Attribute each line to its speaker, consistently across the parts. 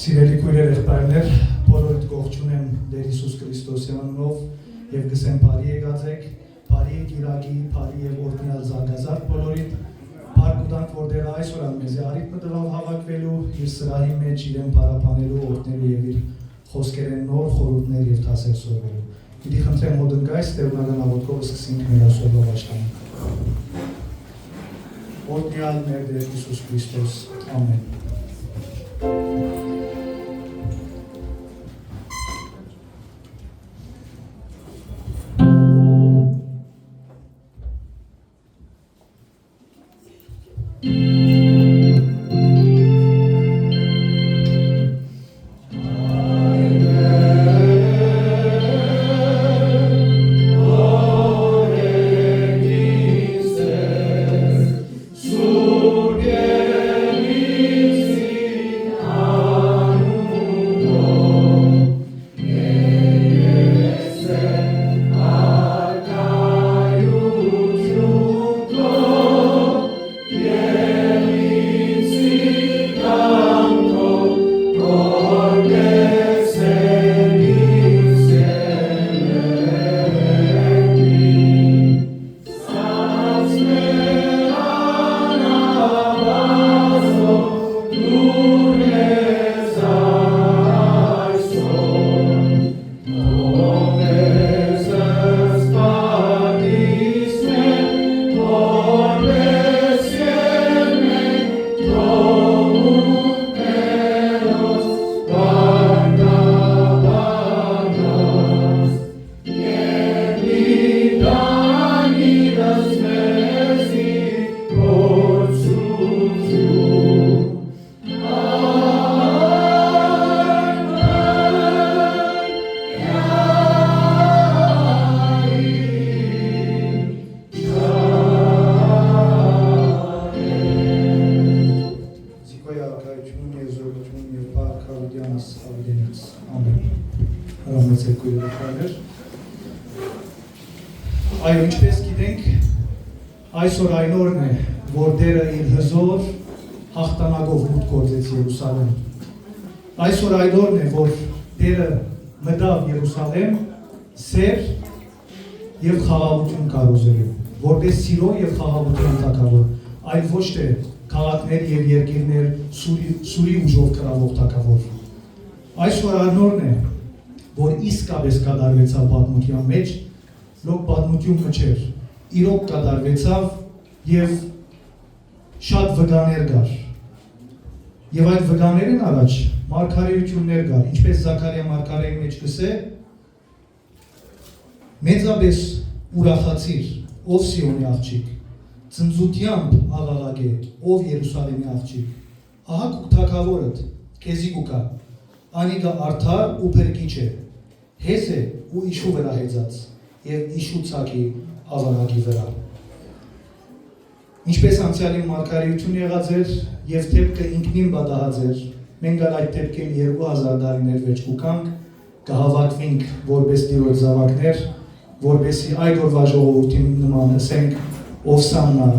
Speaker 1: Սիրելի քույրեր, եղբայրներ, բոլորիդ ողջուն եմ Տեր Հիսուս Քրիստոսի անունով եւ գսեմ բարի եկածեք, բարի գիրակի, բարի եւ օրհնյալ զարգազարդ բոլորիդ, փառք ու տանք որ Տերը այսօր մեզ արիթ մտավ հավաքվելու, իր սրահի մեջ իրեն փառաբանելու, օրհնելու եւ իր խոսքերեն նոր խորհուրդներ եւ դասեր սովորելու։ Պիտի խնդրեմ հոդնգայս տերունական աղոթքով սկսենք մեր այսօրվա աշխատանքը։ Օրհնյալ մեր Տեր Հիսուս Քրիստոս, ամեն։ Այո, ինչպես գիտենք, այսօր այն օրն է, որ Տերը իր հզոր հաղթանակով մուտք գործեց Երուսաղեմ։ Այսօր այն օրն է, որ Տերը մտավ Երուսաղեմ սեր եւ խաղաղություն կարոզելու, որպես սիրո եւ խաղաղության թագավոր, այլ ոչ թե քաղաքներ եւ երկիրներ սուրի ուժով կրավող թագավոր։ Այսօր այն օրն է, որ իսկապես կատարվեցավ պատմության մեջ, լոկ պատմություն մչեր, իրոք կատարվեցավ և շատ վգաներ գար։ Եվ այդ վգաներն առաջ մարգարեություններ գար, ինչպես Զաքարիա մարգարեի մեջ կսե, մեծապես ուրախացիր, ով Սիոնի աղջիկ, ծնծությամբ աղաղագե, ով Երուսաղեմի աղջիկ, ահա քո թագավորդ, քեզի կուկա, անիկա արդար ու փրկիչ է, հեզ է ու իշու վրա հեծած, և իշուցակի ավարագի վրա։ Ինչպես անցյալին մարգարեություն եղած էր և թեպքը ինքնին բադահած էր, մենք այդ թեպքին 2000 տարիներ վեճ կուկանք, կհավաքվինք որպես Տիրոջ զավակներ, որպեսզի այդ օրվա ժողովրդին նման ասենք, ով սաննա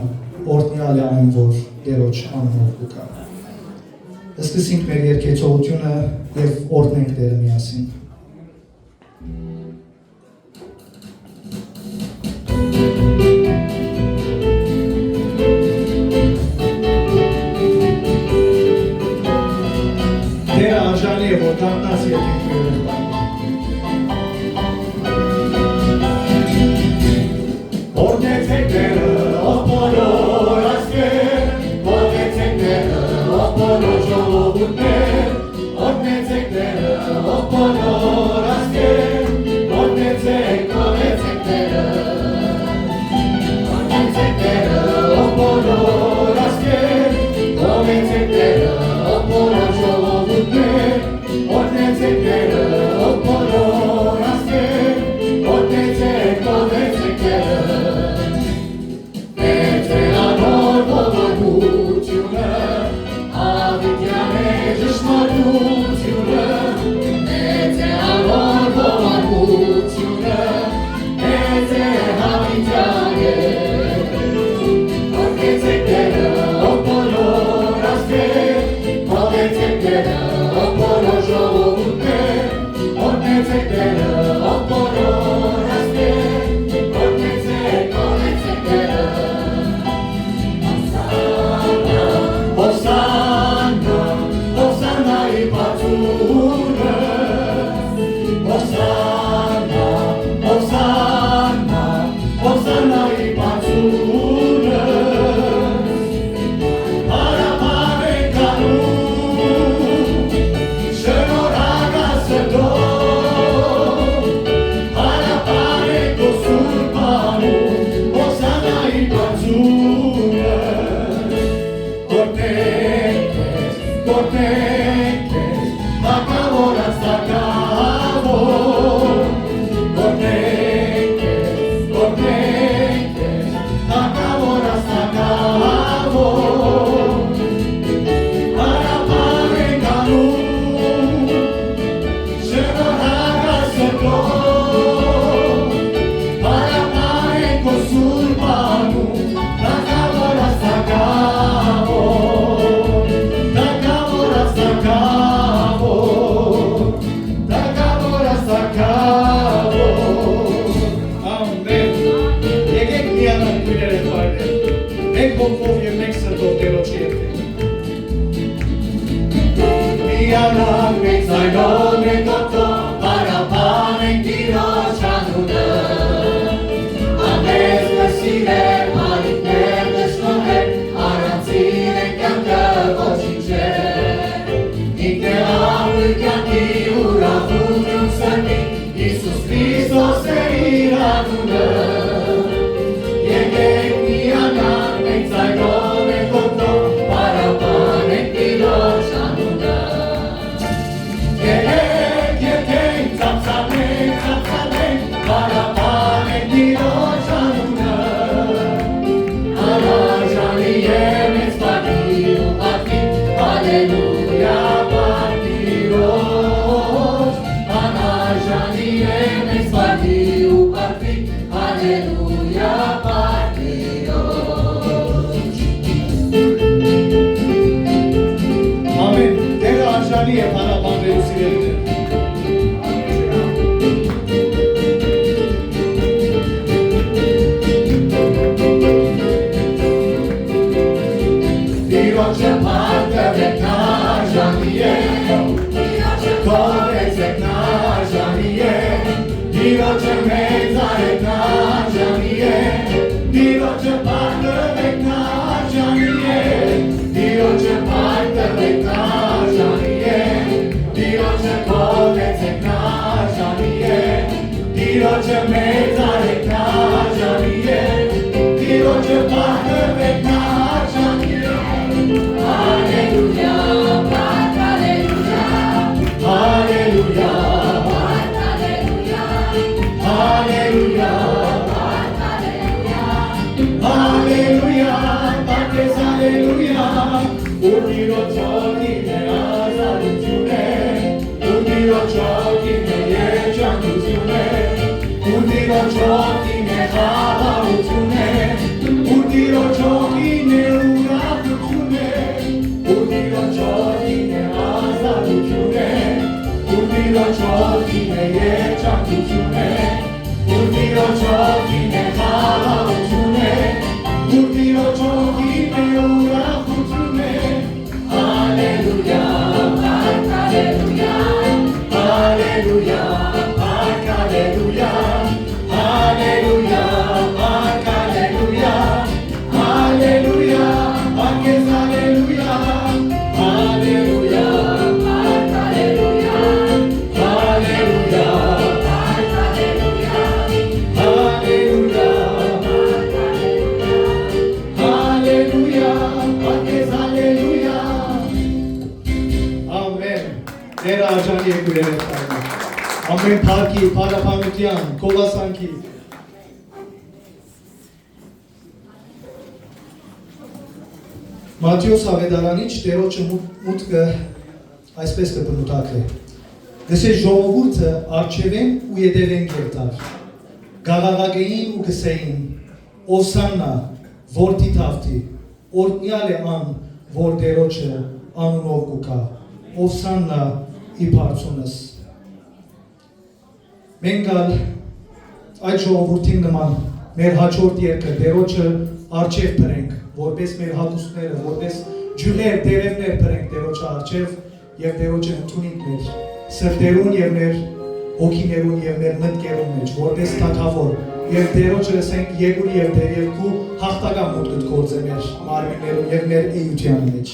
Speaker 1: օրհնյալ է այն, որ Տերոջ անունով կուկա։ Սկսենք մեր երգեցողությունը և օրհնենք Տերը միասին։ Տերը արժանի է, որ դառնաս երկինք
Speaker 2: Օրհնեցեք Տերը, ով բոլոր ազգեր, օրհնեցեք Տերը, ով բոլոր ժողովուրդներ, օրհնեցեք Տերը, ով բոլոր ազգեր, օրհնեցեք Տերը, օրհնեցեք Տերը, ով բոլոր ազգեր, օրհնեցեք Տերը, ով բոլոր ժողովուրդներ, օրհնեցեք Տերը, ով բոլոր ազգեր, օրհնեցեք Տերը։ Օրհնեցեք Տերը, ով բոլոր ազգեր, Գործենք ես, թագավորած թագավոր Գործենք ես, թագավորած թագավոր Հարապար ենք անում, շնորհակալ սրտով Հարապար ենք քո սուրբ անուն, թագավորած թագավոր Թագավորած թագավոր Ամեն Եկեք միանանք քույրերը բարներ Մեկ հոգով և մեկ սրտով Տերոջի հետ Միանանք մեկ ձայնով մեկ օգտով Պարապանենք Տիրոջ անունը Ամեն սիրել հարիկներ դժգոհեր Առանցին ենք կյանքը ոչինչ է Ինքն է ամուր կյանքի ուրախություն սրտի Հիսուս Քրիստոս է իր անունը Եկեք միանանք մենք ձայնով մեկ օգտով Պարապանենք Տիրոջ անունը Եկեք ծափծափենք Պարապանենք Տիրոջ անունը Անարժանի է մեծ պատի ու պատվի Հալելույա Տիրոջ Անարժանի է մեծ պատի ու պատվի Հալելույա Տիրոջ Ամեն Տերը արժանի է պարապանվելու սիրելիներ Տիրոջը պարտվեք նարժանի է Կողեցեք նարժանի է Տիրոջը մեծարեք նարժանի է Տիրոջը պարտվեք նարժանի է Տիրոջը պարտվեք նարժանի է Տիրոջը կողեցեք նարժանի է Տիրոջը մեծարեք նարժանի է Տիրոջը պարտվեք նարժանի է Hallelujah, Hallelujah, Hallelujah, Hallelujah, Patres Hallelujah, Urdiro chokine azalutune, Urdiro chokine yechandutune, Urdiro chokine havalutune, Urdiro chokine uravutune, Urdiro chokine azalutune, Urdiro chokine yechandutune, Urdiro chokine havalutune, Urdiro chokine uravutune. Hallelujah, Hallelujah, Hallelujah, Hallelujah, Hallelujah, Hallelujah, Hallelujah, Patres Hallelujah, Hallelujah, Hallelujah, Hallelujah, Hallelujah, Patres Hallelujah. Ամեն Տերը արժանի է քույրերը տարին Ամեն փառքի, փառապանության, կովասանքի Մատթեոս ավետարանիչ Տերոջը մուտքը այսպես կբնութագրի Գսե ժողովուրդը առջևեն ու ետևեն կերտար Գաղաղագեին ու գսեին Օսաննա որդի թավթի Օրտնյալ է ան որ Տերոջը անունով կուքա Օսաննա իբարձունս Մենք ալ այդ ժողովրդին նման մեր հաջորդ երկը Տերոջը առջև բրենք որպես մեր հատուստները, որպես ջուղեր, տերևներ բրենք Տերոջը առջև և Տերոջը ընդունենք մեր սրտերուն և մեր հոգիներուն և մեր մտքերուն մեջ, որպես թագավոր և Տերոջը ասենք երկու և դեր երկու հաղթական մուտք գործե մեր մարմիններուն և մեր էյության մեջ։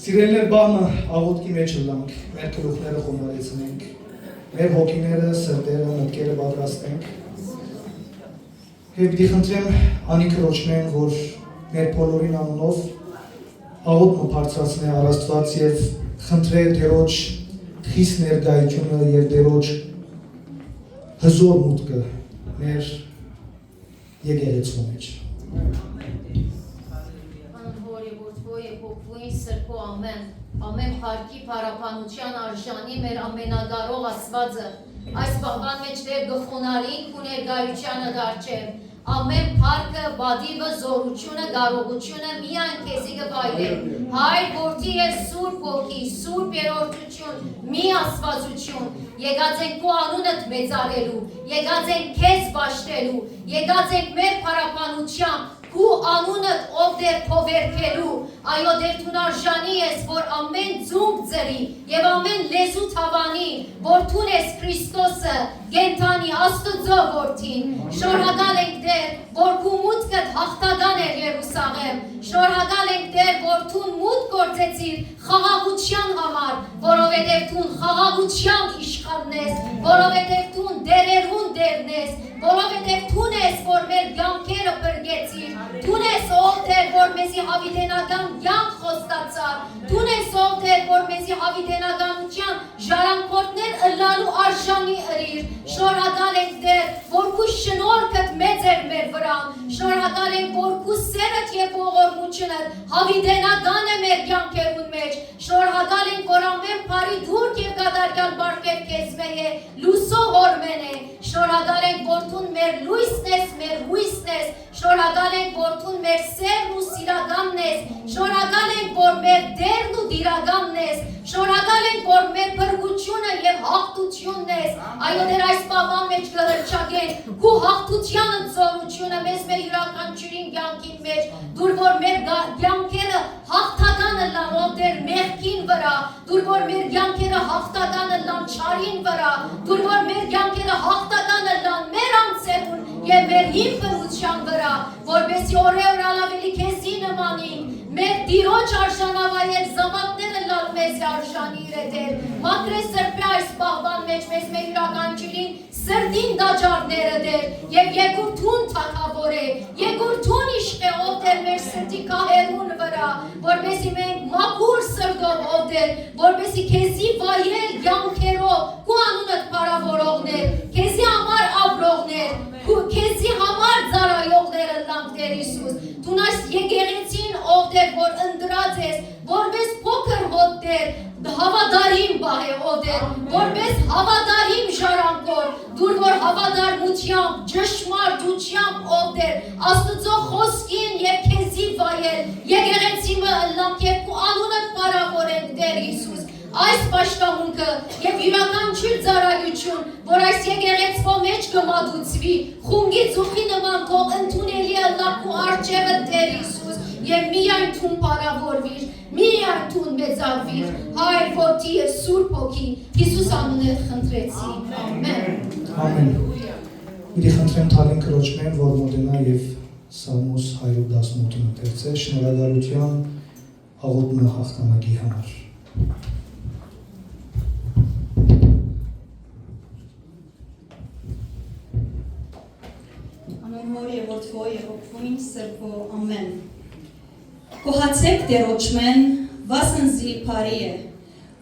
Speaker 1: Սիրելիներ բանը աղոտքի մեջ լանք, մեր գլուխները խոնարեցնենք, մեր հոգիները, սրտերը, մտքերը պատրաստենք։ Եվ պիտի խնդրեմ անի քրոջնեն, որ մեր բոլորին անունով աղոտը բարձրացնե առ Աստված եւ խնդրե Տերոջ խիստ ներկայությունը եւ Տերոջ հզոր մուտքը մեր եկեղեցու մեջ։
Speaker 3: Սրբո ամեն հարկի պարապանության արժանի մեր ամենագարող Աստվածը այս պահվան մեջ դեր գխոնարինք ու ներգայությանը դարջև ամեն փառքը, բադիվը, զորությունը, կարողությունը միայն քեզի կվայելեն Հայր, Որդի եւ Սուրբ Ոգի, Սուրբ Երրորդություն, մի Աստվածություն եկած ենք քո անունդ մեծարելու եկած ենք քեզ բաշխելու եկած ենք մեր պարապանությամբ քու անունդ ով դեր փովերքելու, այո դեր թունարժանի ես, որ ամեն ձունգ ձրի եւ ամեն լեզու թավանի, որ թուն ես Քրիստոսը, գենթանի Աստծո որդին, շնորհակալ ենք դեր, որ քու մուտքդ հաղթական էր Երուսաղեմ, շնորհակալ ենք դեր, որ թուն մուտք գործեցիր խաղաղության համար, որովհետև թուն խաղաղության իշխանն ես, որովհետև թուն դերերուն դերն ես, որովհետև թուն ես, որ մեր կյանքերը բրգեցիր, թուն ես ով դեր, որ մեզի հավիտենական կյանք խոստացար, թուն ես ով դեր, որ մեզի հավիտենականության ժառանգորդներ ըլլալու արժանի ըրիր, շնորհակալ ենք դեր, որ քու շնորհքդ մեծ էր մեր վրա, շնորհակալ ենք, որ քու սերդ եւ ողորմությունդ հավիտենական է մեր կյանքերուն մեջ, շնորհակալ ենք, որ ամեն բարի դուրք եւ կատարյալ բարգեւ քեզ է, լուսո օրմեն է, շնորհակալ ենք, որ թուն մեր լույսն ես, մեր հույսն ես, շնորհակալ ենք, որ թուն մեր սերն ու սիրականն ես, շնորհակալ ենք, որ մեր դերն ու դիրականն ես, շնորհակալ ենք, որ մեր բրգությունը եւ հաղթությունն ես, այո դեր այս բավան մեջ կհրճագեն, քու հաղթությանը ծորությունը մեզ մեր յուրաքանչյուրին կյանքին մեջ, դուր որ մեր կյանքերը հաղթականը լան, ով դեր մեղքին վրա, դուր որ մեր կյանքերը հաղթականը լան չարին վրա, դուր որ մեր կյանքերը հաղթականը լան մեր անձերուն եւ մեր հիմքրության վրա, որպեսզի օրեօր ավելի քեզի նմանենք, մեր Տիրոջ արժանավայել զավակները լալ մեզ արժանի իրեդեր, մակրե սրբե այս պահվան մեջ մեզ մեր յուրաքանչյուրին սրտին դաջարները դեր եւ երկուրթուն թակավոր է, երկուրթուն իշխե ով դեր մեր սրտի կահերուն վրա, որպեսզի մենք մաքուր սրտով ով դեր, որպեսզի քեզի վայել կյանքերով քու անունդ փառավորողներ, քեզի համար ապրողներ, քեզի համար ծառայողներ ըլլանք Տեր Հիսուս, դու այս եկեղեցին ով դեր որ ընդրած ես, որպես փոքր հոտ դեր, հավատարիմ բահ է ով դեր, որպես հավատարիմ ժառանգոր, դուր որ հավատարմությամբ, ճշմարտությամբ ով դեր, Աստծո խոսքին եւ քեզի վայել, եկեղեցիմը ըլլանք եւ քու անունդ փառավորենք Տեր Հիսուս, այս պաշտամունքը եւ յուրաքանչյուր ծառայություն, որ այս եկեղեցվո մեջ կմատուցվի, խունգի ծուխի նման թող ընդունելի ըլլանք ու արջևը Տեր Հիսուս եւ միայն թուն փառավորվիր, միայն թուն մեծարվիր, Հայր Որդի եւ Սուրբ Հոգի, Հիսուս անունով խնդրեցի, ամեն։
Speaker 1: Ամեն։ Իրի խնդրեմ Թալին կրոջմեն, որ մոտենա եւ Սամոս 118-ն ընթերցե, շնորհակալության աղոթքը հաղթանակի համար։
Speaker 4: Անոր եւ որդվո եւ ողջույն սրբո ամեն։ Կողացեք դերոճմեն վասնզի բարի է,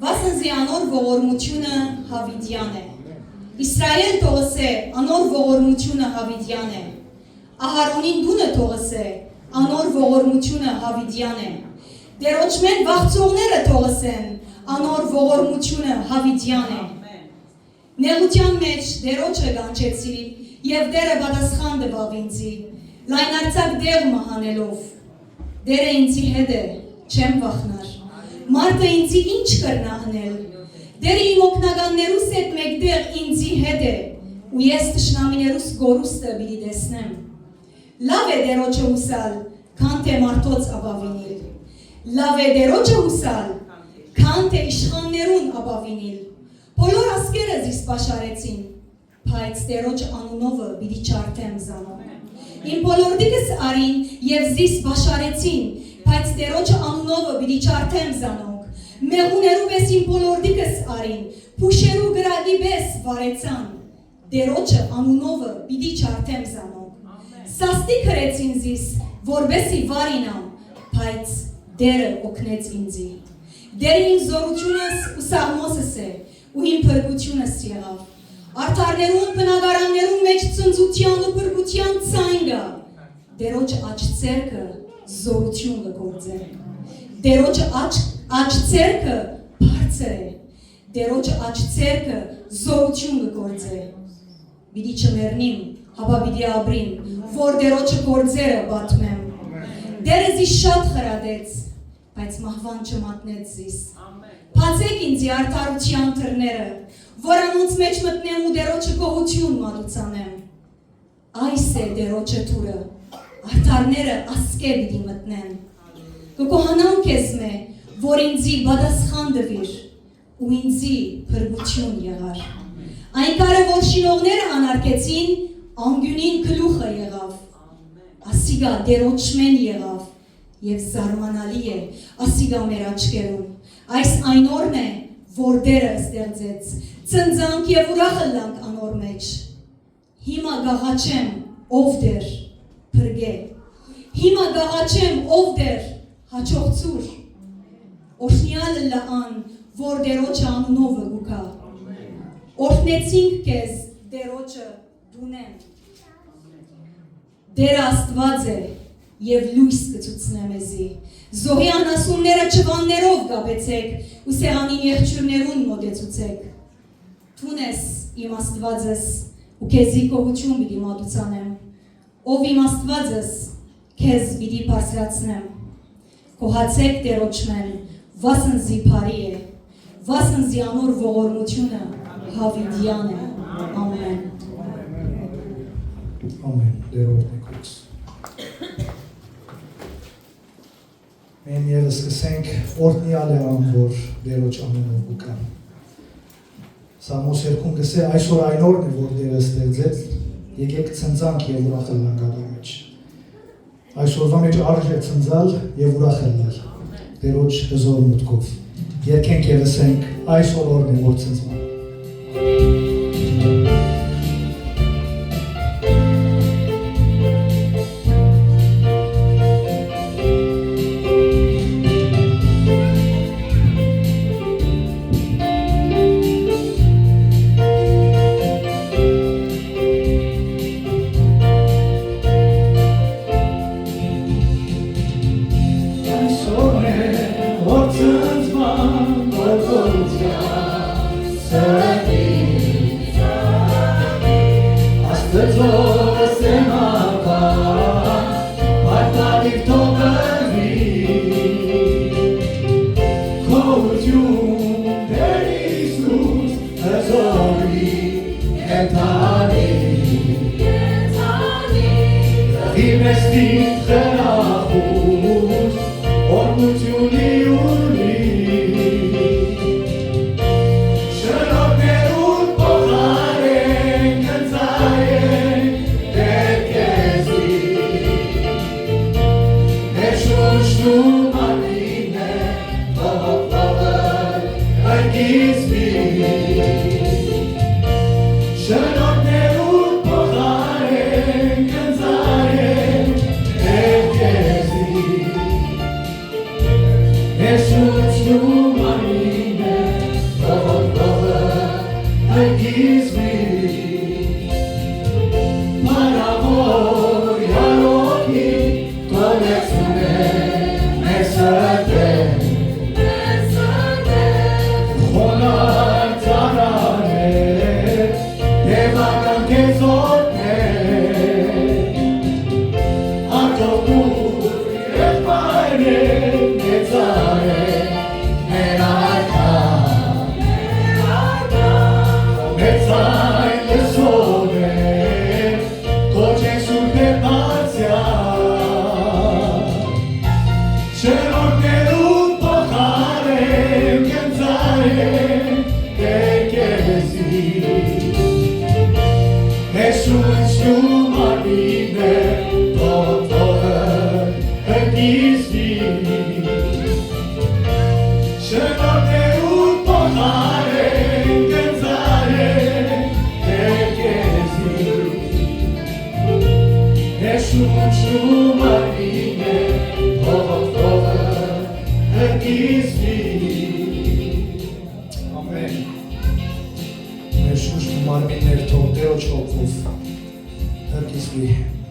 Speaker 4: վասնզի անոր ողորմությունը հավիդյան է։ Իսրայել թողսե անոր ողորմությունը հավիդյան է։ Ահարոնին դունը թողսե անոր ողորմությունը հավիդյան է։ Դերոճմեն վախծողները թողսեն անոր ողորմությունը հավիդյան է։ Նեղության մեջ դերոճը գանչեցի եւ դերը պատասխան տվավ ինձի, լայնարձակ դեղ մահանելով, դերը ինձի հետ է, չեմ վախնար, մարդը ինձի ինչ կրնա հնել, դերը իմ օգնականներուս հետ մեկտեղ ինձի հետ է, ու ես տշնամիներուս գորուստը բիդի տեսնեմ, լավ է դերոճը հուսալ, քան թե մարդոց ապավինիլ, լավ է դերոճը հուսալ, քան թե իշխաններուն ապավինիլ, բոլոր ասկերը զիս պաշարեցին, բայց Տերոջ անունովը բիդի չարթեմ զանով։ Իմ բոլորդիկս արին և զիս բաշարեցին, բայց Տերոջ անունովը բիդի չարթեմ զանող։ Մեղուներու բես իմ բոլորդիկս արին, փուշերու գրագի բես վարեցան, Տերոջը անունովը բիդի չարթեմ զանող։ Սաստի քրեցին զիս, որբեսի վարինամ, բայց դերը օգնեց ինձի։ Դերը իմ զորությունս ու սաղմոսս է, ու իմ փրկությունս եղավ։ Արդարներուն բնակարաններուն մեջ ծնծության ու փրկության ցայն գա, Տերոջ աջ ցերկը զորություն կգործե, Տերոջ աջ ցերկը բարձր է, Տերոջ աջ ցերկը զորություն կգործե, Պիտի չմեռնիմ, հապա պիտի ապրիմ, որ Տերոջը գործերը պատմեմ, Տերը զիս շատ խրատեց, բայց մահվան չմատնեց զիս, Բացեք ինձի արդարության դռները, Որանոնց մեջ մտնեմ ու Տերոջը գոհություն մատուցանեմ։ Այս է Տերոջը թուրը, արդարները ասկե պիտի մտնեն։ Կկոհանամ քեզ մե, որ ինձի բադասխան դվիր, ու ինձի փրկություն եղար։ Այնքանը որ շինողները անարգեցին, անգյունին գլուխը եղավ, ասիգա դերոճմեն եղավ, եւ զարմանալի է, ասիգա մեր աչքերում։ Այս այն օրն է, որ դերը ստեղծեց, ծնձանք եւ ուրախ ըլլանք անոր մեջ։ Հիմա գաղաչեմ, ով դեր, փրկե։ Հիմա գաղաչեմ, ով դեր, հաջողցուր։ Օրհնյալ լան, որ դերոջը անունովը գուքա։ Օրհնեցինք քեզ, դերոջը դունեմ։ Դեր Աստված է եւ լույս կցուցնե մեզի։ Զոհի անասունները չվաններով գաբեցեք ու սեղանին եղջյուրներուն մոտեցուցեք։ Տուն ես իմ Աստվածս ու քեզի կողություն պիտի մատուցանեմ։ Ով իմ Աստվածս քեզ պիտի բարձրացնեմ։ Կողացեք Տերոջմեն, վասնզի բարի է, վասնզի անոր ողորմությունը հավիդյան է։ Ամեն։
Speaker 2: Ամեն, դերորդ եկուց։ Մենք ևս կսենք օրհնյալ է ան, որ դերոջ անունով ուկա։ Սամոս 2 գսե այսօր այն օրն է, որ դերը ստեղծեց, եկեք ցնծանք եւ ուրախ ելանք ադա մեջ։ Այսօրվա մեջ արժե ցնծալ եւ ուրախ ելնել դերոջ հզոր մուտքով։ Երկենք եւ ասենք այսօր օրն է, որ ցնծում։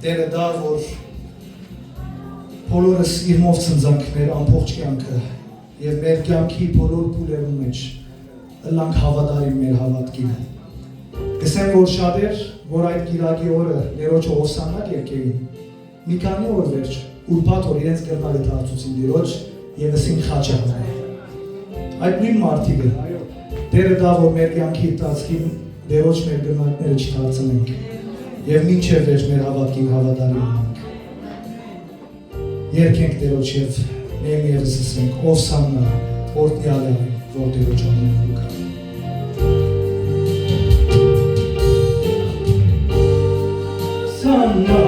Speaker 2: Տերը դա, որ բոլորս իրմով ծնձանք մեր ամբողջ կյանքը և մեր կյանքի բոլոր փուլերում մեջ ըլլանք հավատարիմ մեր հավատքին։ Գսեմ, որ շատեր, որ այդ կիրակի օրը Տերոջը ովսանակ եկեին, մի քանի օր վերջ, ուրբաթ օր իրենց գրնալը դարձուցին Տերոջ և ասին խաչը հանել։ Այդ նույն մարդիկը, Տերը դա, որ մեր կյանքի տածքին Տերոջ մեր գրնակները չդարձնենք և մինչև վերջ մեր հավատքին հավատարիմ ենք։
Speaker 1: Երկենք Տերոջ եւ միայն եւս ասենք Օսաննա օրհնյալ է որ Տերոջ անունով կա Sanna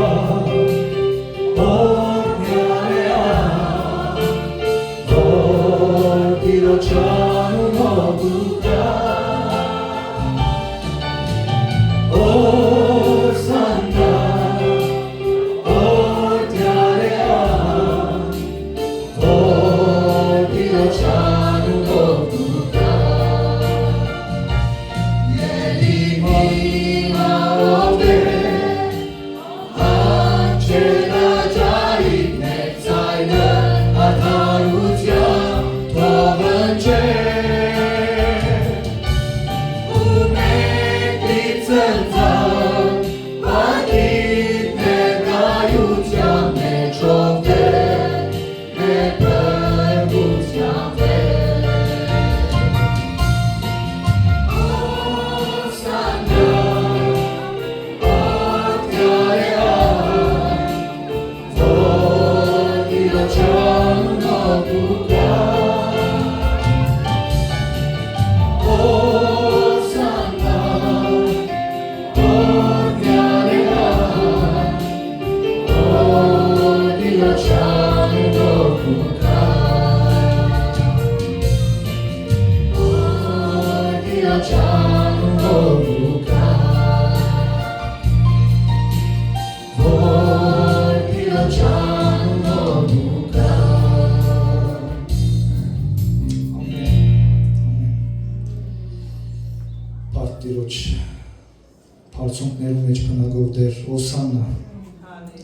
Speaker 1: Փարցունքներում մեջ բնագով դեր Օսաննա,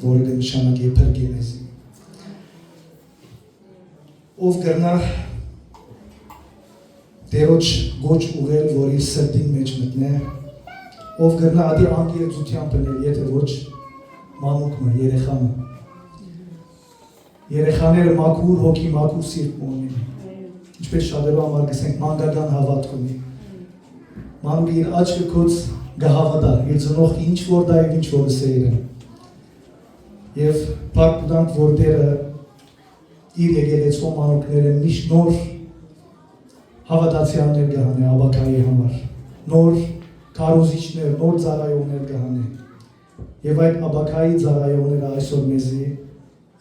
Speaker 1: որը կնշանակի Փրկինեզի։ Ով կրնա Տերոջ գոչ ուղել, որ իր սրտին մեջ մտնե, ով կրնա ադի անգերձությամբ բնել, եթե ոչ մանուկը, երեխանը։ Երեխաները մաքուր հոգի, մաքուր սիրտ ունի։ Ինչպես շատերու համար գսենք մանկական հավատք ունի։ Մանուկը իր աչքը կոց գահավատա, իր ծնող ինչ որ դա և ինչ որ սեյր է։ Եվ պարկ ուտանք, որ դերը իր եգելեցվո մանուկները միշտ նոր հավատացյաններ գահանե աբակայի համար, նոր կարոզիչներ, նոր ծարայողներ գահանե։ Եվ այդ աբակայի ծարայողները այսօր մեզի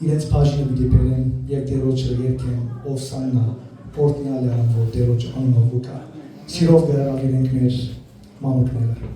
Speaker 1: իրենց բաժինը պիտի բերեն և Տերոջը երկեն Օսաննա, օրհնյալ է որ Տերոջ անունով կա։ Սիրով կհրավիրենք մեր մանուկները։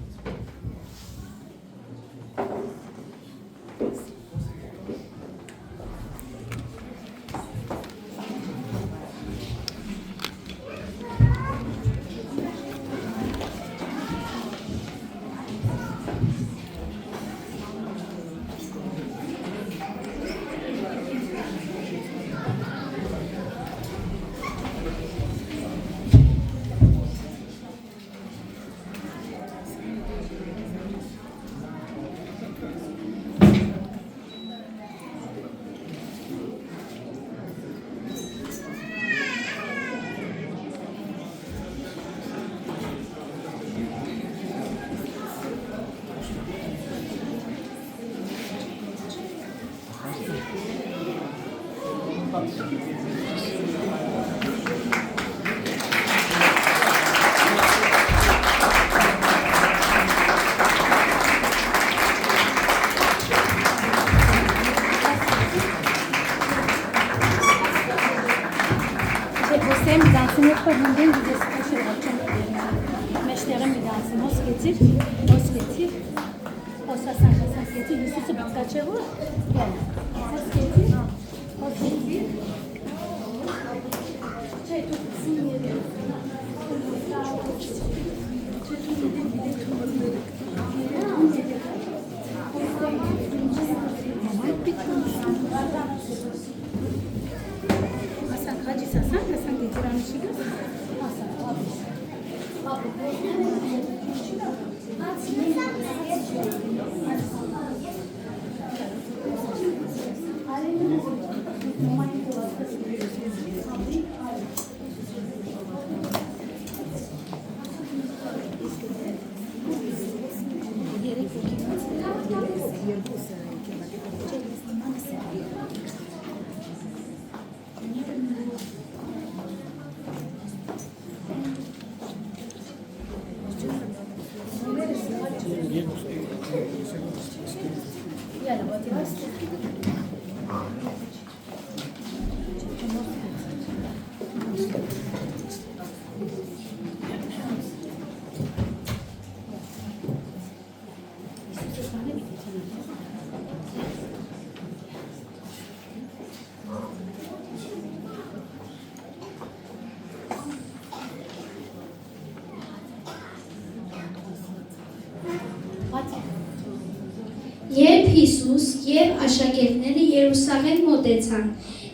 Speaker 5: Երբ Հիսուս և աշակերտները Երուսաղեմ մոտեցան,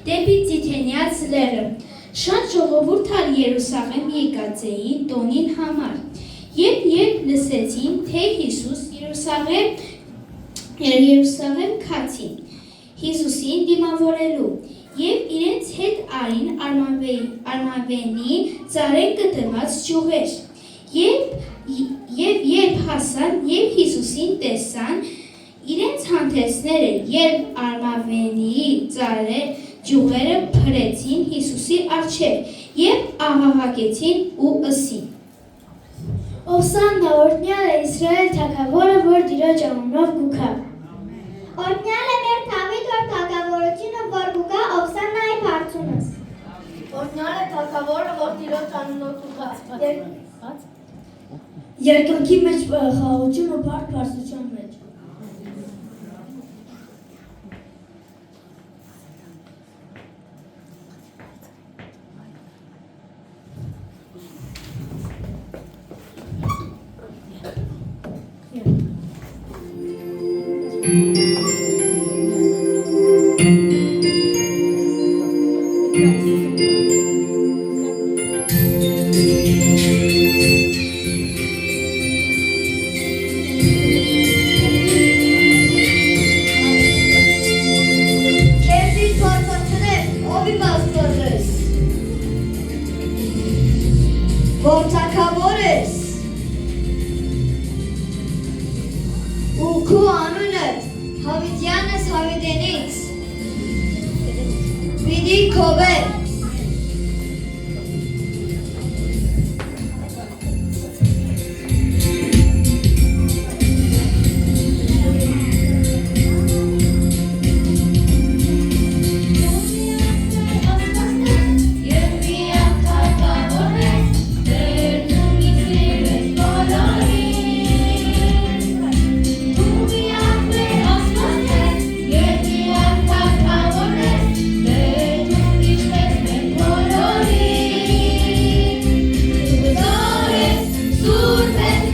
Speaker 5: դեպի Ձիթենյաց լեռը, շատ ժողովուրդ ալ Երուսաղեմ եկած էին տոնին համար, երբ լսեցին, թե Հիսուս Երուսաղեմ քացին, Հիսուսին դիմավորելու, և իրենց հետ արին արմավենի ծառեն կտրված ճյուղեր, երբ հասան և Հիսուսին տեսան, իրենց հանդեսները և արմավենի ճյուղերը փրեցին Հիսուսի առջև և աղաղակեցին ու ըսին.
Speaker 6: Ովսաննա, օրհնյալ է Իսրայել թագավորը, որ Տիրոջ անունով գուքա։
Speaker 7: Օրհնյալ է մեր Դավիթ որ թագավորությունը, որ գուքա Ովսաննայի բարձունս։
Speaker 6: Օրհնյալ է թագավորը, որ Տիրոջ անունով գուքա։
Speaker 8: Երկնքի մեջ խաղաղություն ու բարդ բարձրության մեջ։
Speaker 7: Որ թագավոր ես ու քո անունը Հավիտյան ես Հավիտենից պիտի քովեր
Speaker 6: Surpet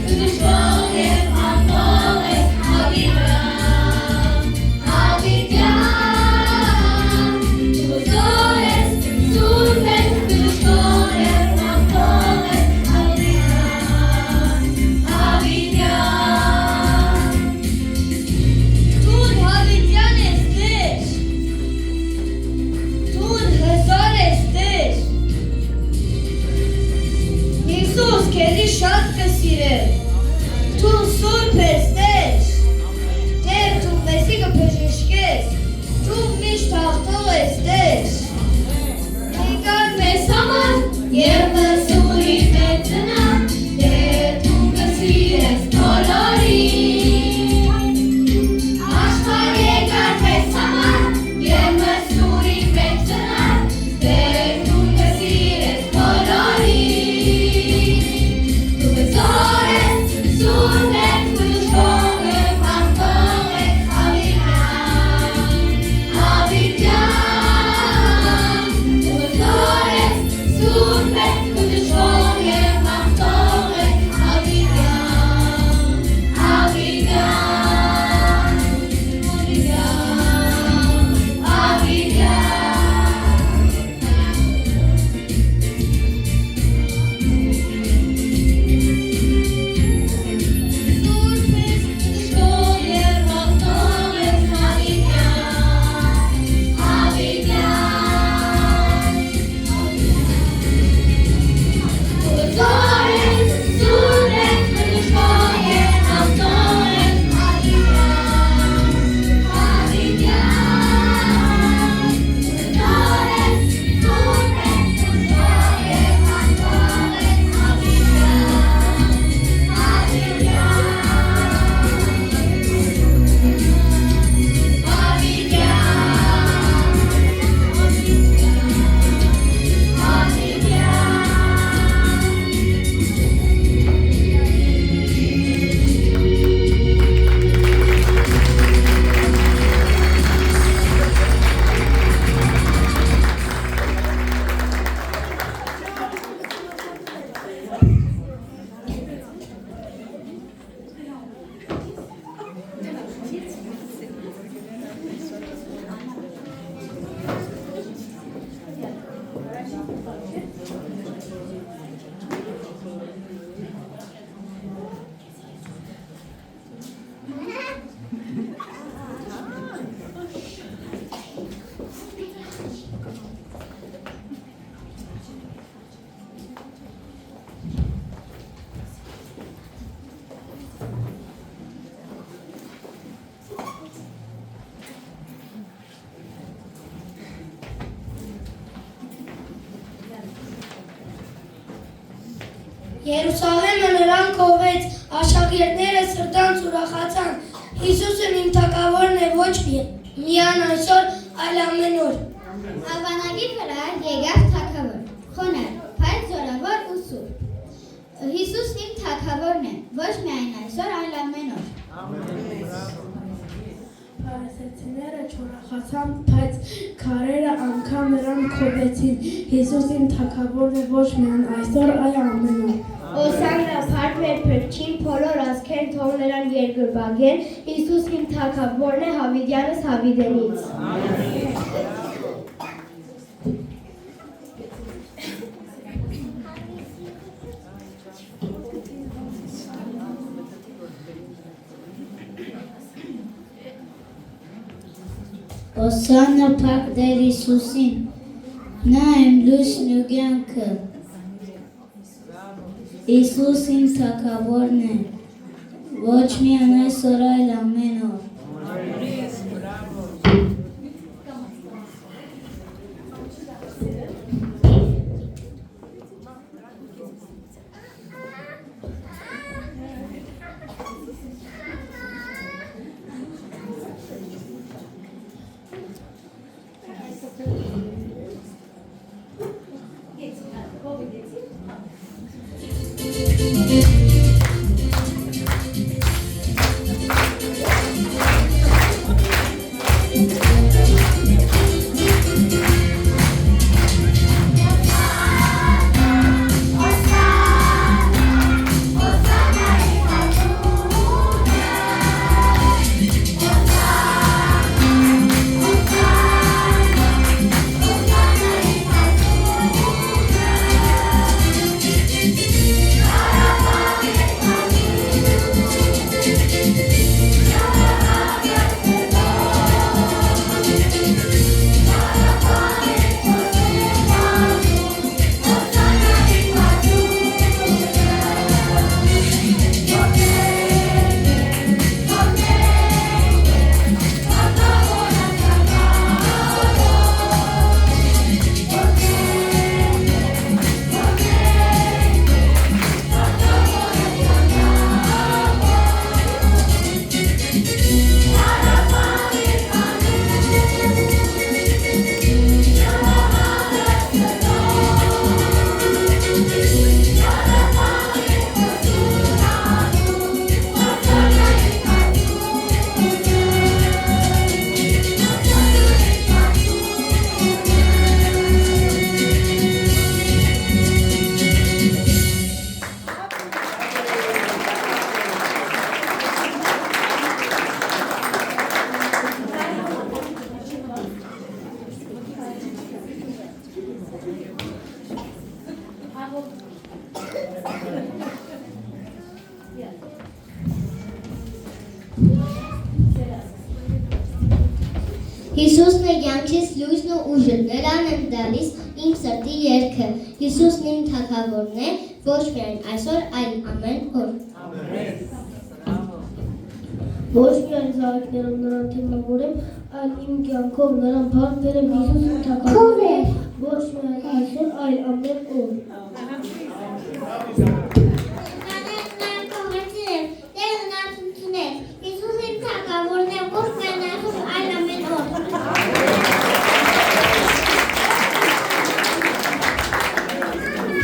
Speaker 8: Երուսաղեմը նրան կովեց, աշակերտները սրտանց ուրախացան։ Հիսուսն իմ թագավորն է ոչ միայն այսօր, այլ ամեն օր։
Speaker 7: Ալբանագի վրա եկավ թագավոր, խոնար, բայց զորավոր ու սուրբ։ Հիսուսն իմ թագավորն է, ոչ միայն այսօր, այլ ամեն օր։
Speaker 8: Փարիսեցիները չուրախացան, բայց քարերը անգամ նրան քովեցին։ Հիսուս իմ թագավորն է ոչ միայն այսօր, այլ ամեն օր։
Speaker 6: Օսաննա փառք մեր փրկչին, բոլոր ազգեր թող նրան երկրպագեն, Հիսուս իմ թագավորն է Հավիդյանս Հավիդենից։
Speaker 5: Օսաննա փառք Տեր Հիսուսին, նա իմ լույսն ու կյանքը, Հիսուս իմ թագավորն է, ոչ միայն այսօր, այլ ամեն օր։
Speaker 6: Հիսուսն է կյանքիս լույսն ու ուժը, նրան եմ տալիս իմ սրտի երգը։ Հիսուսն իմ թագավորն է, ոչ միայն այսօր, այլ ամեն օր։
Speaker 8: Ոչ միայն զավակներով նրան թիմավորեմ, այլ իմ կյանքով նրան փառք բերեմ, Հիսուս իմ թագավորն է, ոչ միայն այսօր, այլ ամեն օր։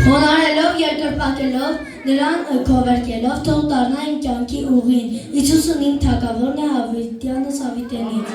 Speaker 8: Խոնարհելով, երկրպագելով, նրան քովերքելով, թող դառնա իմ կյանքի ուղին։ Հիսուսն իմ թագավորն է Հավիտյանս Հավիտենից։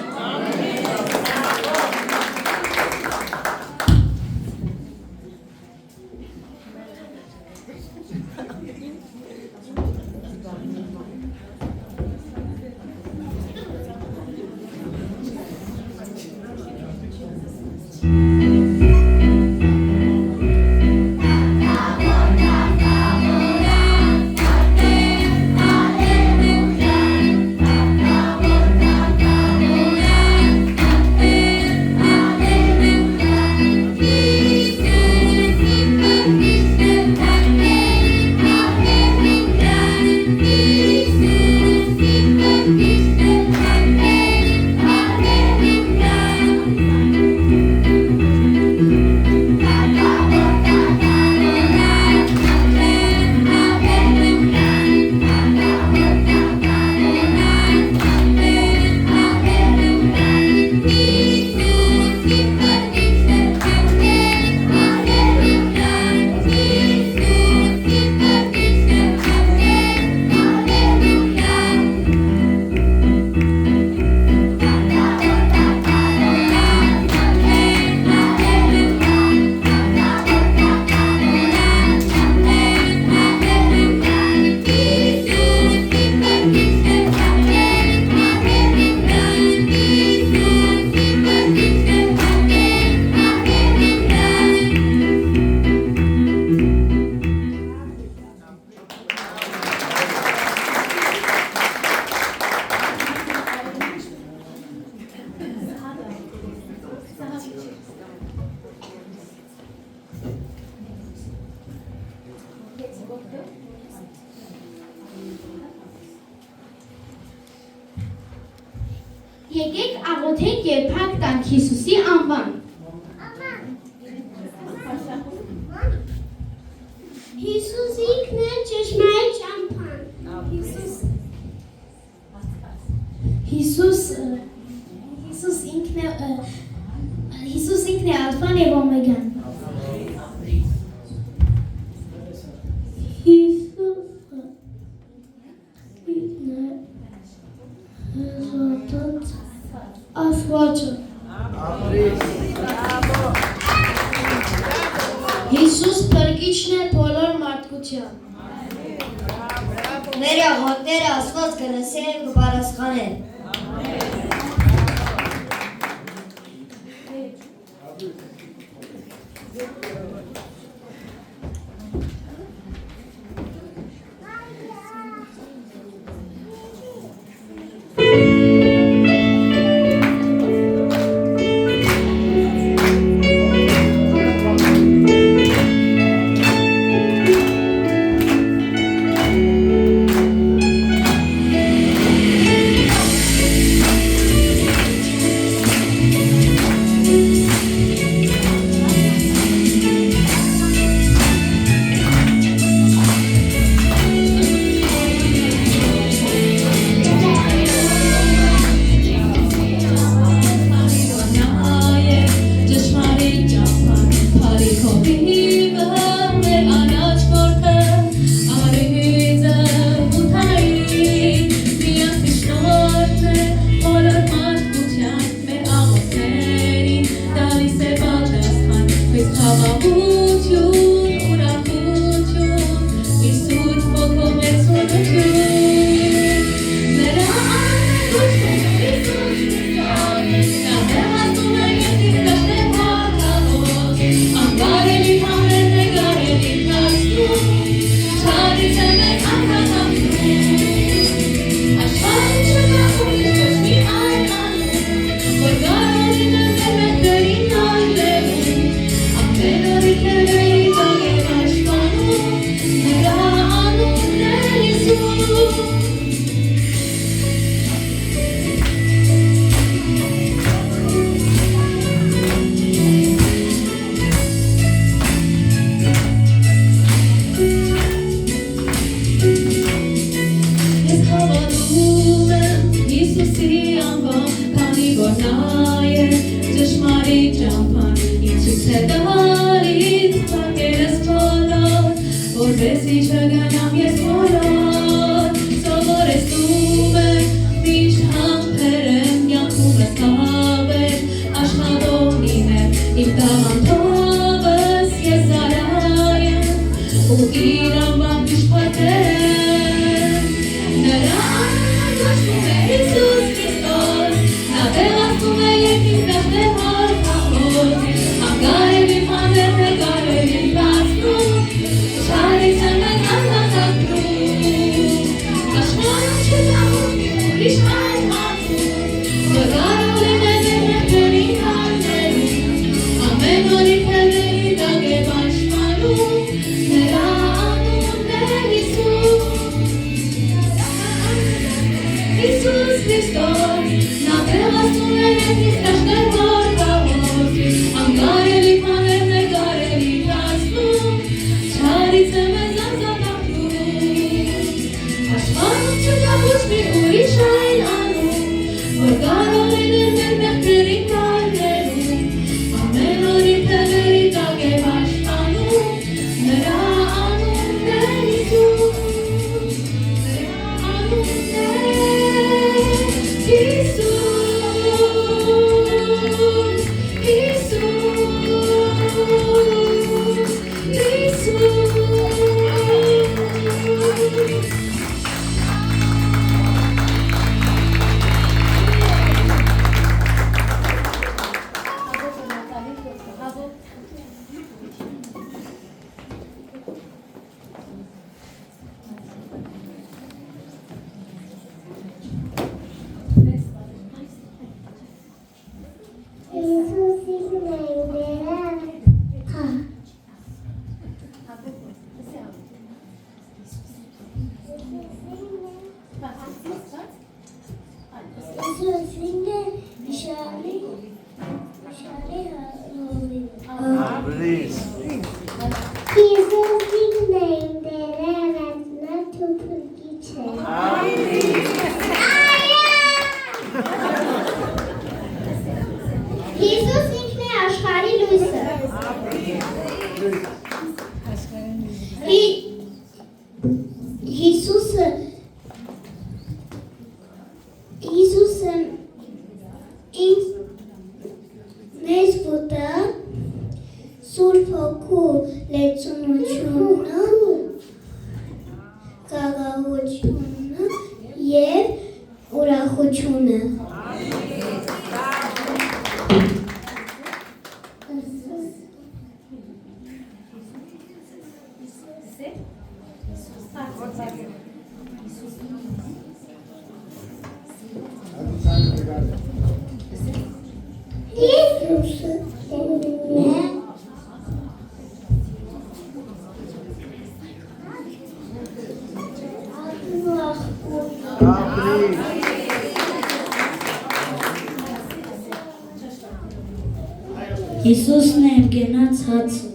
Speaker 5: Եկեք աղոթենք եւ փակ տանք Հիսուսի անվան։
Speaker 6: Հիսուս ինքն է ճշմարիտ ճամփան։
Speaker 5: Հիսուս ինքն է ալֆան եւ օմեգան։ Աստվածը։ Հիսուս փրկիչն է բոլոր մարդկության։
Speaker 8: Մեր աղոթները Աստված կլսի եւ կպատասխանի։
Speaker 6: եւ ուրախությունը։
Speaker 5: Հիսուսն է գնաց հացը։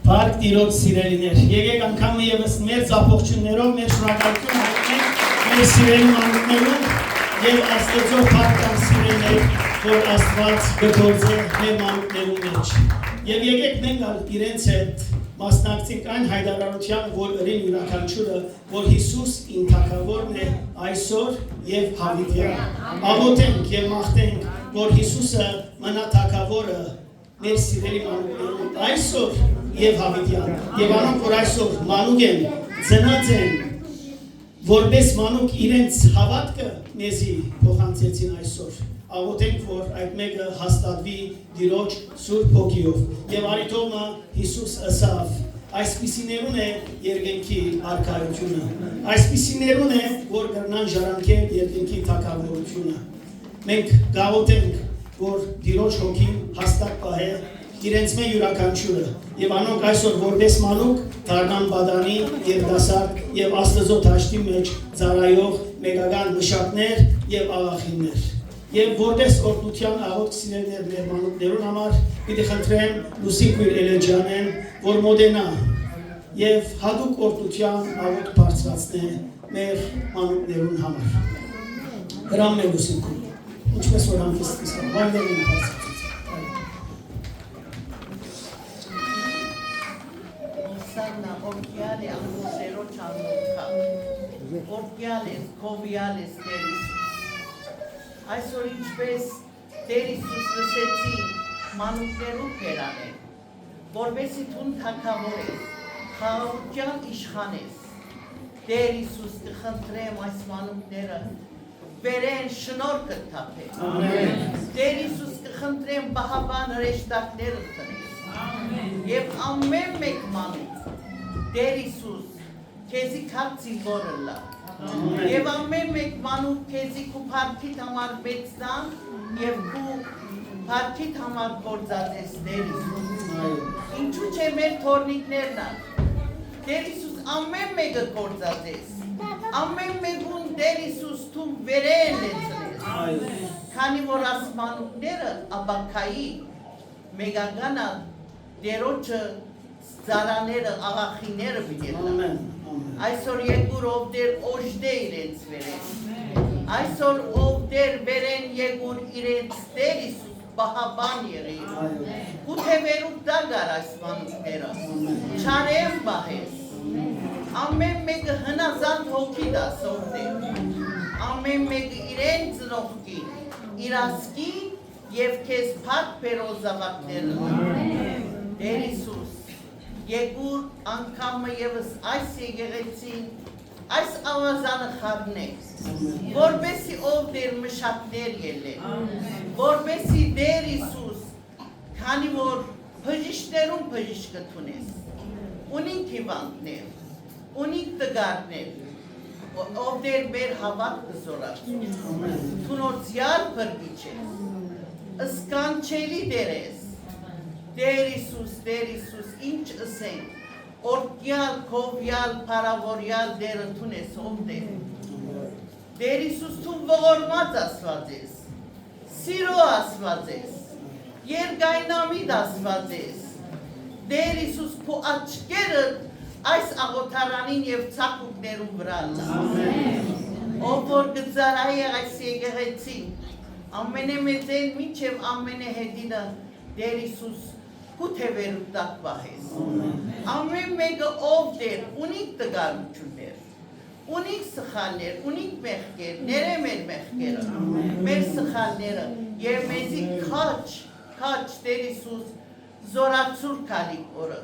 Speaker 9: Բարք տիրոջ սիրելիներ, եկեք անգամ եւս մեր ծափողություններով մեր շնորհակալություն հայտնենք մեր սիրելի մանուկներուն եւ Աստծո փառք սիրելիներ, որ Աստված գործե մեր մանուկներուն մեջ։ Եվ եկեք մենք իրենց հետ մասնակցենք այն հայտարարությանը, որ ըրին յուրաքանչյուրը, որ Հիսուս իմ թագավորն է այսօր եւ հավիտյան։ Աղոթենք եւ մաղթենք, որ Հիսուսը մնա թագավորը մեր սիրելի մանուկներուն այսօր եւ հավիտյան։ Եվ անոնք, որ այսօր մանուկ են, ծնած են, որպես մանուկ իրենց հավատքը մեզի փոխանցեցին այսօր։ Աղոթենք, որ այդ մեկը հաստատվի Տիրոջ Սուրբ Հոգիով։ Եվ արիթոմը Հիսուս ըսավ. այսպիսիներուն է երկնքի արքայությունը։ Այսպիսիներուն է, որ կրնան ժառանգել երկնքի թագավորությունը։ Մենք գաղոթենք, որ Տիրոջ Հոգին հաստատ պահե իրենց մե յուրաքանչյուրը եւ անոնք այսօր որպես մանուկ դառնան բադանի եւ դասարք եւ Աստծո դաշտի մեջ ծառայող մեգական մշակներ եւ աղախիններ եւ որպես օրդության աղոթք սիրելիներ մեր մանուկներուն համար պիտի խնդրեմ Լուսիկույր Էլեջյանեն որ մոդենա եւ հadouk օրդության աղոթք բարձրացնե մեր մանուկներուն համար հրամն է Լուսիկույր ինչպես որ հանգստից վայրերին բարձրացնի
Speaker 10: Orchiale angosero chanukha. Orchiales, coviales teris. Այսօր ինչպես Տեր Հիսուս լսեցին մանուկներու փերանը, որովհետեւ դու թագավոր ես, խաղաղության իշխան ես։ Տեր Հիսուս կխնդրեմ այս մանուկները վերեն շնորհքը թափել։ Ամեն։ Տեր Հիսուս կխնդրեմ բահաբան հրեշտակները տնես։ Ամեն։ Եվ ամեն մեկ մանուկ Տեր Հիսուս քեզի քացի որլա եւ ամեն մեկ մանուկ քեզի քու փարքիդ համար մեծնան եւ քու փարքիդ համար գործածես Տեր Հիսուս ինչու՞ չէ մեր թորնիկներն Տեր Հիսուս ամեն մեկը գործածես ամեն մեկուն Տեր Հիսուս դու վերել լեցնես քանի որ աս մանուկները աբակայի մեգանա Տերոջը Զարաները, աղախիները բիդելան, այսօր եկուր ով դեր օժդե իրենց վերեն, այսօր ով դեր վերեն եկուր իրենց Տեր Հիսուս բահաբան եղեին, կութե վերուկ դագար այս մանուկները, չարեմ բահես, ամեն մեկը հնազանդ հոգի դաս ով դեր, ամեն մեկը իրեն ծնողքին, իրասկին և կեզ պակ պերոզավակները, Տեր Հիսուս, Եկուր անգամը եւս այս եկեղեցին, այս ավազանը խառնես, որպեսի ով դեր մշակներ ելեն, որպեսի Տեր Հիսուս, քանի որ բժիշկներուն բժիշկ կթունես, ունինք հիվանդներ, ունինք տգարներ, ով դեր մեր հավատ կզորացու, թունոցյալ բրգիչ ես, ըսկանչելի դեր ես, Տեր Հիսուս, ինչ ասենք, օրդյալ, կովյալ, պարավորյալ դերը թունես ով դեր։ Տեր Հիսուս թու ողորմած ասված ես, սիրո ասված ես, երգայնամիտ ասված ես, Տեր Հիսուս քո աչքերը այս աղոթարանին եւ ցակուկներուն վրա լա։ Ով որ գծարայի այս եկեղեցին, ամենամեծեն մինչև ամենահետինը Տեր Հիսուս Կութե վերուկ տակ պահես, ամեն մեկը ով դեր, ունիք տգարություններ, ունիք սխալներ, ունիք մեղքեր, ներեմ էր մեղքերը, մեր սխալները, և մեզի քաչ Տեր Հիսուս զորացուր կալիք օրը,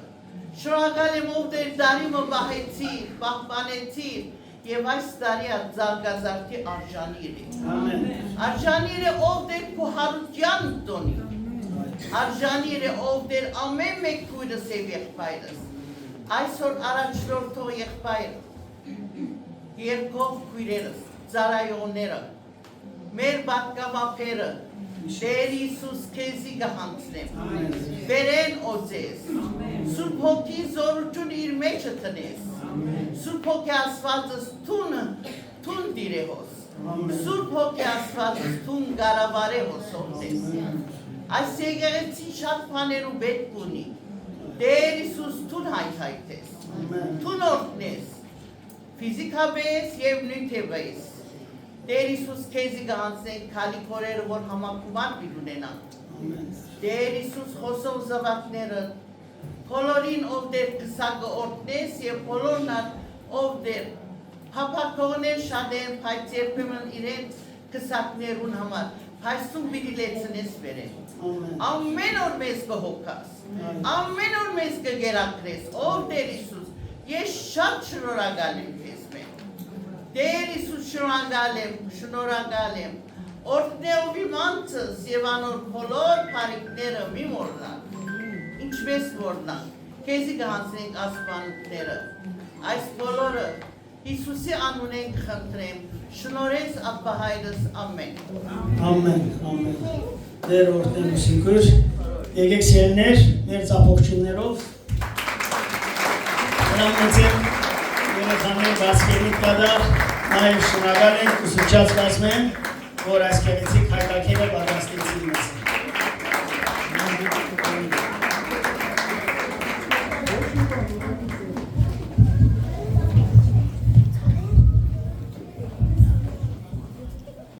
Speaker 10: շնորհակալ եմ ով դեր դարիմը բահեցիր, պահպանեցիր, և այս տարի զարգազարդի արժանիր է, արժանիր է ով դեր քու հարության տոնի, Արժանիր է ով դեր ամեն մեկ քույրս և եղբայրս, այսօր առաջնորդող եղբայրը, երկով քույրերս, ծառայողները, մեր բատկամապերը, Տեր Հիսուս քեզի կհանձնեմ, վերեն օձես, Սուրբ Հոգի զորություն իր մեջը տնես, Սուրբ Հոգի ասվածս թուն դիրեհոս, Սուրբ Հոգի ասվածս թուն գարավարեհոս օձես, Այս եկեղեցին շատ բաներու պետք ունի, Տեր Հիսուս թուն հայթայթես, թուն օրդնես, ֆիզիկաբես և նյութևես, Տեր Հիսուս քեզի կհանձնենք քալիքորերը, որ համակումար պիտի ունենան, Տեր Հիսուս խոսող զավակները, բոլորին ով դեր կսակը օրդնես և բոլորն ով դեր փափակողներ շատ են, բայց երբեմն իրենց կսակներուն համար, Հայստուն պիտի լեցնես վերեն, ամեն օր մեզ կհոգաս, ամեն օր մեզ կգերակրես, ով Տեր Հիսուս, ես շատ շնորհակալ եմ քեզ մեկ, Տեր Հիսուս շնորհակալ եմ, օրդնեով իմ անձս և անոր բոլոր բարիքները մի մոռնան, ինչպես մոռնան, քեզի կհանձնենք ասպանուկները, այս բոլորը Հիսուսի անունեն կխնդրեմ, շնորհես ապահայրս ամեն։
Speaker 9: Ամեն, ամեն։ Դեր օրդեն ուսինքուր, Եկեք սիրելիներ, մեր ծափողջուններով հրամեցեք երեխաներ բացկերի կադար, նաև շնորհակալ ենք ուսուցչած կազմեն, որ այս գեղեցիկ հայտակերը պատրաստեցին։